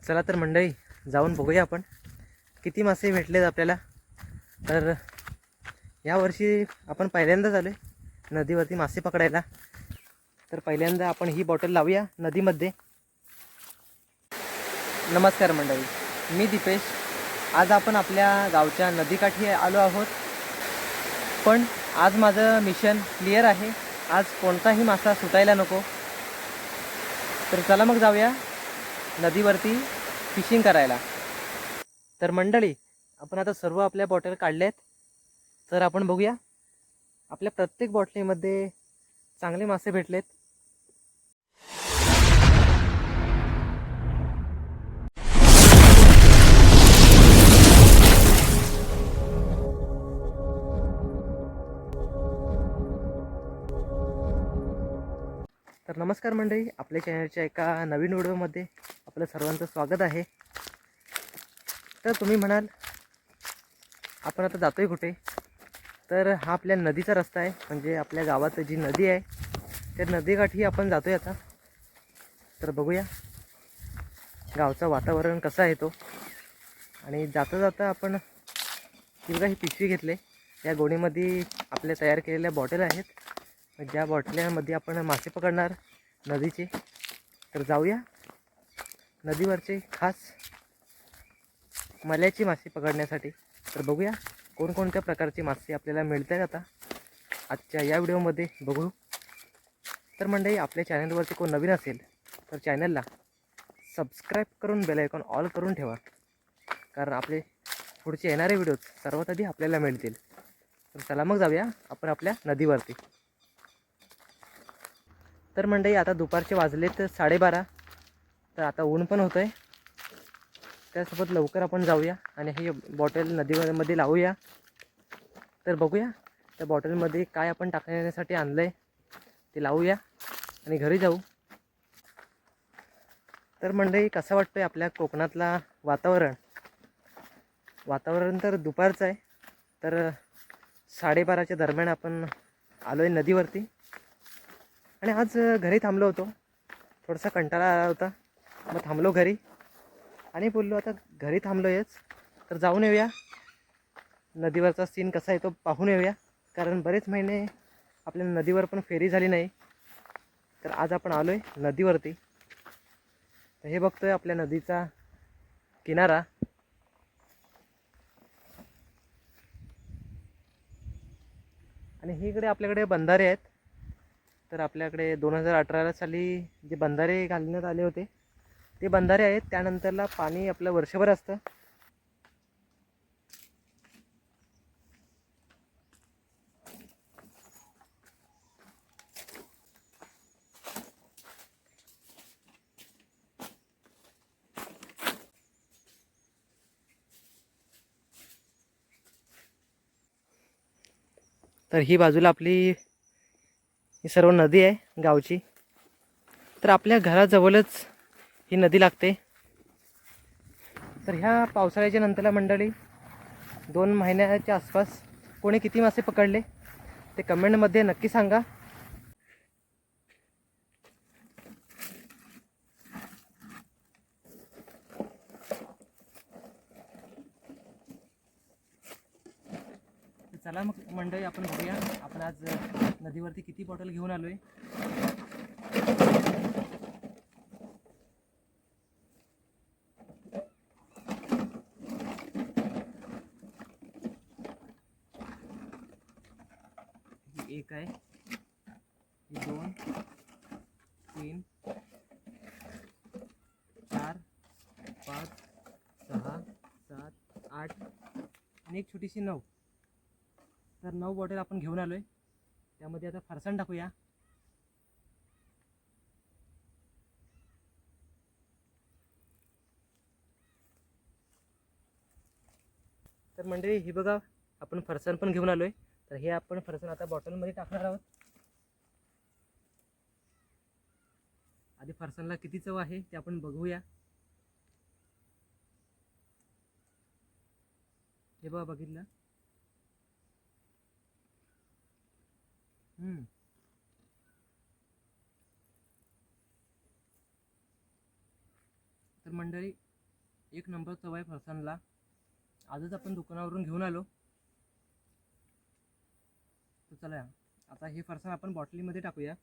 चला तर मंडळी, जाऊन बघूया आपण किती मासे भेटलेत आपल्याला. तर यावर्षी आपण पहिल्यांदाच आलो आहे नदीवरती मासे पकडायला. तर पहिल्यांदा आपण ही बॉटल लावूया नदीमध्ये. नमस्कार मंडळी, मी दीपेश. आज आपण आपल्या गावच्या नदीकाठी आलो आहोत. पण आज माझं मिशन क्लिअर आहे. आज कोणताही मासा सुटायला नको. तर चला मग जाऊया नदीवरती फिशिंग करायला. तर मंडळी, आपण आता सर्व आपल्या बॉटल काढल्यात. तर आपण बघूया, आपल्या प्रत्येक बॉटलीमध्ये चांगले मासे भेटलेत. तर नमस्कार मंडळी, आपल्या चॅनलच्या एका नवीन व्हिडिओमध्ये आपलं सर्वांचं स्वागत आहे. तर तुम्ही म्हणाल आपण आता जातोय कुठे? तर हा आपल्या नदीचा रस्ता आहे. म्हणजे आपल्या गावात जी नदी आहे त्या नदीकाठी आपण जातोय आता. तर बघूया गावचं वातावरण कसं आहे तो. आणि जाता जाता आपण ही पिशवी घेतले. या गोणीमध्ये आपल्या तयार केलेल्या बॉटल आहेत, ज्या बॉटल्यामध्ये आपण मासे पकडणार नदीचे. तर जाऊया नदीवरचे खास मल्याची मासे पकडण्यासाठी. तर बघूया कोणकोणत्या प्रकारचे मासे आपल्याला मिळत आहेत आता आजच्या या व्हिडिओमध्ये बघू. तर मंडळी, आपल्या चॅनलवरती कोण नवीन असेल तर चॅनलला सबस्क्राईब करून बेल आयकॉन ऑल करून ठेवा, कारण आपले पुढचे येणारे व्हिडिओज सर्वात आधी आपल्याला मिळतील. तर चला मग जाऊया आपण आपल्या नदीवरती. तर मंडळी, आता दुपारचे वाजलेत 12:30. तर आता ऊन पण होतं आहे. त्यासोबत लवकर आपण जाऊया आणि ही बॉटल नदीमध्ये लावूया. तर बघूया त्या बॉटलमध्ये काय आपण टाकण्यासाठी आणलं आहे ते लावूया आणि घरी जाऊ. तर मंडळी, कसं वाटतं आहे आपल्या कोकणातला वातावरण तर दुपारचं आहे. तर 12:30च्या दरम्यान आपण आलो आहे नदीवरती. आणि आज घरी थांबलो होतो, थोडासा कंटाळा आला होता. मग थांबलो घरी आणि बोललो आता घरी थांबलो आहेच तर जाऊन येऊया, नदीवरचा सीन कसा आहे तो पाहून येऊया. कारण बरेच महिने आपल्या नदीवर पण फेरी झाली नाही. तर आज आपण आलो आहे नदीवरती. तर हे बघतोय आपल्या नदीचा किनारा. आणि ही इकडे आपल्याकडे बंधारे आहेत. तर आपल्याकडे 2018 साली जे बंधारे घालण्यात आले होते ते बंधारे आहेत. त्यानंतरला पाणी आपलं वर्षभर असतं. तर ही बाजूला आपली ही सर्व नदी आहे गावची. तर आपल्या घराजवळच ही नदी लागते. तर ह्या पावसाळ्याच्या नंतरला मंडळी 2 महिन्याच्या आसपास कोणी किती मासे पकडले ते कमेंटमध्ये नक्की सांगा. चला मग मंडळी, आपण बघूया आपण आज नदीवरती किती बॉटल घेऊन आलोय. ही 1 आहे, ही 2, 3, 4, 5, 6, 7, 8 आणि एक छोटीशी 9. तर 9 बॉटल आपण घेऊन आलोय. त्यामध्ये आता फरसाण टाकूया. तर मंडळी, ही बघा आपण फरसाण पण घेऊन आलोय. तर हे आपण फरसाण आता बॉटलमध्ये टाकणार आहोत. आधी फरसाणला किती चव आहे ते आपण बघूया. हे बघा, बघितलं. तर मंडळी, एक नंबर चव आहे फरसाणला. आजच आपण दुकानावरून घेऊन आलो. तर चला आता हे फरसाण आपण बॉटलीमध्ये टाकूया.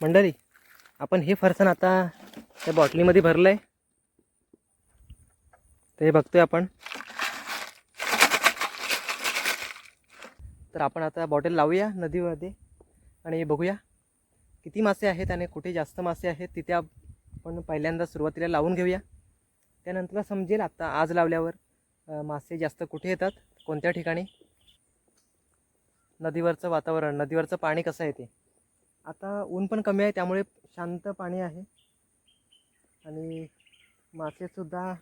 मंडळी, आपण हे फरसाण आता त्या बॉटलीमध्ये भरलं आहे. ते बघतोय आपण. तर आपण आता बॉटल लावूया नदीमध्ये आणि बघूया किती मासे आहेत आणि कुठे जास्त मासे आहेत. तिथे आपण पहिल्यांदा सुरुवातीला लावून घेऊया. त्यानंतर समजेल आता आज लावल्यावर मासे जास्त कुठे येतात, कोणत्या ठिकाणी. नदीवरचं वातावरण, नदीवरचं पाणी कसं आहे ते. आता ऊन पण कमी आहे त्यामुळे शांत पाणी आहे आणि मासेसुद्धा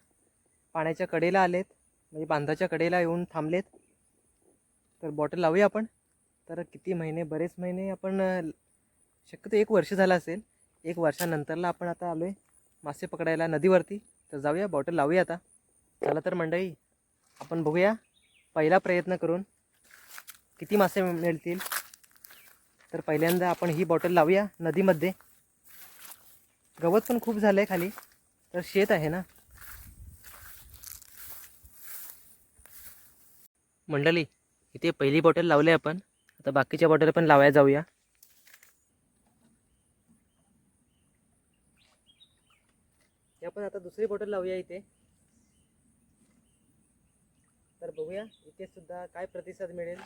पाण्याच्या कडेला आलेत, म्हणजे बांधाच्या कडेला येऊन थांबलेत. तर बॉटल लावूया आपण. तर किती महिने, बरेच महिने आपण, शक्यतो 1 वर्ष झालं असेल. 1 वर्षानंतरला आपण आता आलो आहे मासे पकडायला नदीवरती. तर जाऊया, बॉटल लावूया आता. चला तर मंडळी, आपण बघूया पहिला प्रयत्न करून किती मासे मिळतील. तर पहिल्यांदा आपण ही बॉटल लावूया नदीमध्ये. गवत पण खूप झालं आहे खाली, तर शेत आहे ना. मंडळी, इथे पहिली बॉटल लावली आपण. आता बाकीच्या बॉटल पण लावायला जाऊया. आपण आता दुसरी बॉटल लावूया इथे. तर बघूया इथे सुद्धा काय प्रतिसाद मिळेल.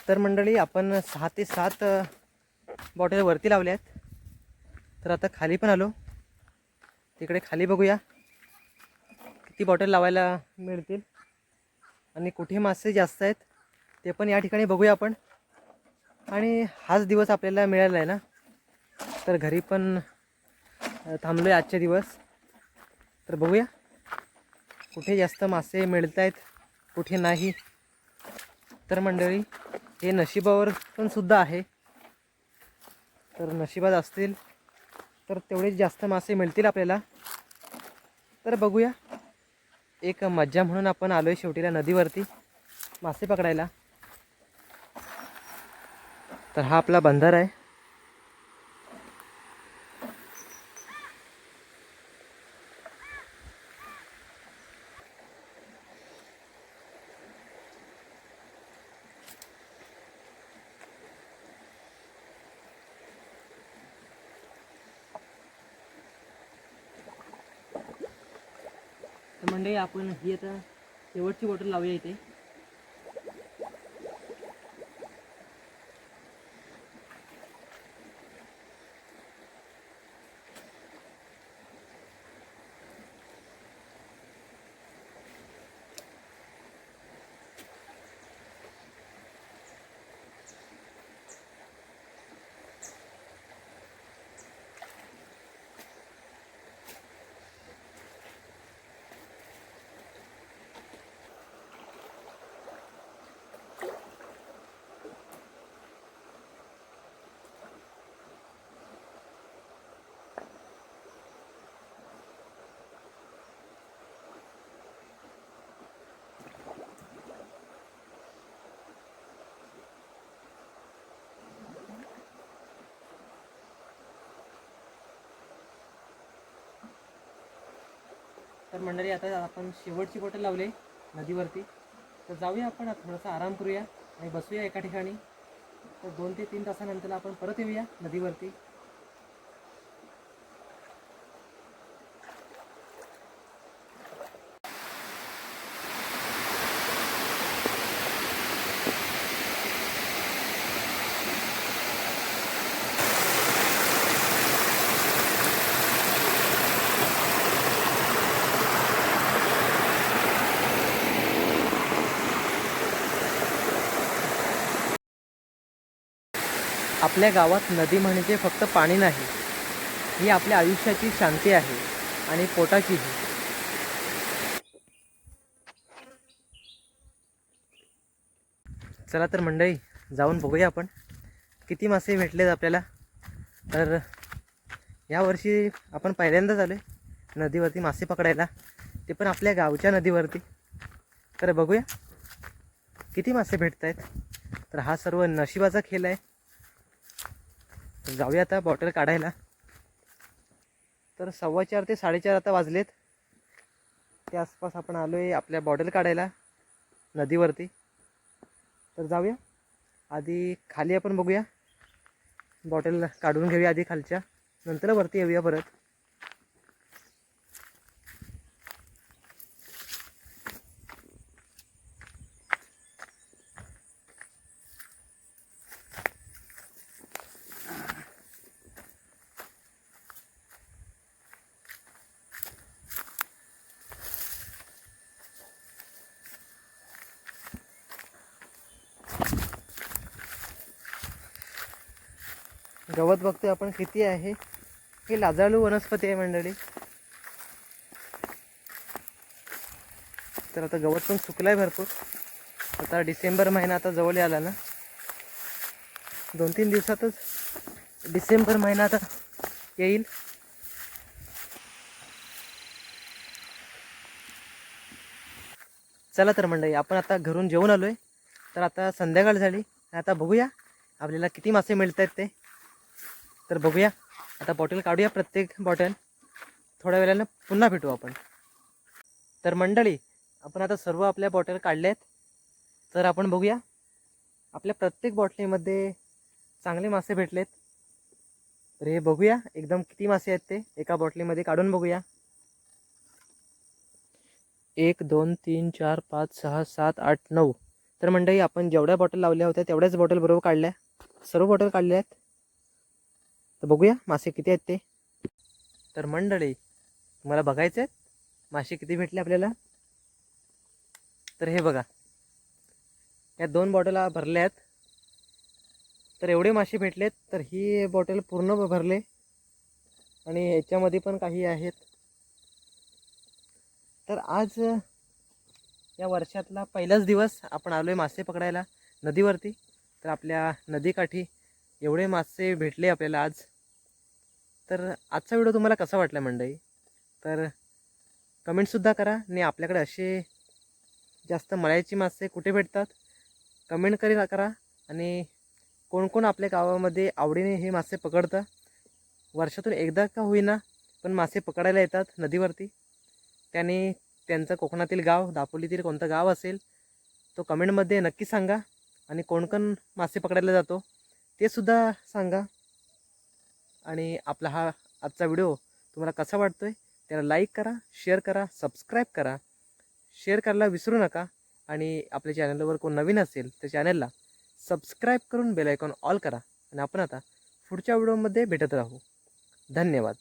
तर मंडळी, आपण 6 ते 7 बॉटल वरती लावल्यात. तर आता खाली पण आलो. तिकडे खाली बघूया किती बॉटल लावायला मिळतील आणि कुठे मासे जास्त आहेत ते पण या ठिकाणी बघूया आपण. आणि हाच दिवस आपल्याला मिळाला आहे ना, तर घरी पण थांबलो आहे आजचे दिवस. तर बघूया कुठे जास्त मासे मिळत आहेत, कुठे नाही. तर मंडळी, हे नशिबावर पण सुद्धा आहे. तर नशिबात असतील तर तेवढेच जास्त मासे मिळतील आपल्याला. तर बघूया, एक मज्जा म्हणून आपण आलो आहे शेवटीला नदीवरती मासे पकडायला. तर हा आपला बंदर आहे. तर मंडळी, आपण ही आता शेवटची बॉटल लावूया इथे. तर मंडळी, आता आपण शेवटची बॉटल लावली नदीवरती. तर जाऊया आपण, थोडासा आराम करूया आणि बसूया एका ठिकाणी. तर 2 ते 3 तासानंतर आपण परत येऊया नदीवरती. आपल्या गावात नदी म्हणजे फक्त पाणी नाही, ही आपल्या आयुष्याची शांती आहे आणि पोटाचीही. चला तर मंडळी, जाऊन बघूया आपण किती मासे भेटलेत आपल्याला. तर यावर्षी आपण पहिल्यांदाच आलो आहे नदीवरती मासे पकडायला, ते पण आपल्या गावच्या नदीवरती. तर बघूया किती मासे भेटत आहेत. तर हा सर्व नशिबाचा खेळ आहे. तर जाऊया आता बॉटल काढायला. तर 4:15 ते 4:30 आता वाजलेत. त्या आसपास आपण आलो आहे आपल्या बॉटल काढायला नदीवरती. तर जाऊया आधी खाली, आपण बघूया, बॉटल काढून घेऊया आधी खालच्या, नंतर वरती येऊया परत. गवत बघतोय आपण किती आहे. हे लाजाळू वनस्पती आहे मंडळी. तर आता गवत पण सुकलाय भरपूर. आता डिसेंबर महिना आता जवळ आला ना, 2-3 दिवसातच डिसेंबर महिना आता येईल. चला तर मंडळी, आपण आता घरून जेवून आलोय. तर आता संध्याकाळ झाली. आता बघूया आपल्याला किती मासे मिळत आहेत ते. तर बघूया आता, बॉटल काढूया प्रत्येक बॉटल. थोड्या वेळानं पुन्हा भेटू आपण. तर मंडळी, आपण आता सर्व आपल्या बॉटल काढल्या आहेत. तर आपण बघूया आपल्या प्रत्येक बॉटलीमध्ये चांगले मासे भेटलेत. तर हे बघूया एकदम किती मासे आहेत ते एका बॉटलीमध्ये काढून बघूया. 1 2 3 4 5 6 7 8 9. तर मंडळी, आपण जेवढ्या बॉटल लावल्या होत्या तेवढ्याच बॉटल बरोबर काढल्या, सर्व बॉटल काढल्या आहेत. तर बघूया मासे किती आहेत ते. तर मंडळी, तुम्हाला बघायचं आहे मासे किती भेटले आपल्याला. तर हे बघा, या 2 बॉटला भरल्या आहेत. तर एवढे मासे भेटलेत. तर ही बॉटल पूर्ण भरले आणि ह्याच्यामध्ये पण काही आहेत. तर आज या वर्षातला पहिलाच दिवस आपण आलो आहे मासे पकडायला नदीवरती. तर आपल्या नदीकाठी एवढे मासे भेटले आपल्याला आज. तर आजचा व्हिडिओ तुम्हाला कसा वाटला मंडळी, तर कमेंटसुद्धा करा. आणि आपल्याकडे असे जास्त मळ्याची मासे कुठे भेटतात कमेंट करा. आणि कोण कोण आपल्या गावामध्ये आवडीने हे मासे पकडतं, वर्षातून एकदा का होईना पण मासे पकडायला येतात नदीवरती, त्याने त्यांचं कोकणातील गाव, दापोलीतील कोणतं गाव असेल तो कमेंटमध्ये नक्की सांगा. आणि कोण कोण मासे पकडायला जातो ते सुद्धा सांगा. आणि आपला हा आजचा व्हिडिओ तुम्हाला कसा वाटतोय त्याला लाईक करा, शेअर करा, सबस्क्राईब करा. शेअर करायला विसरू नका. आणि आपल्या चॅनलवर कोण नवीन असेल तर चॅनलला सबस्क्राईब करून बेल आयकॉन ऑल करा. आणि आपण आता पुढच्या व्हिडिओमध्ये भेटत राहू. धन्यवाद.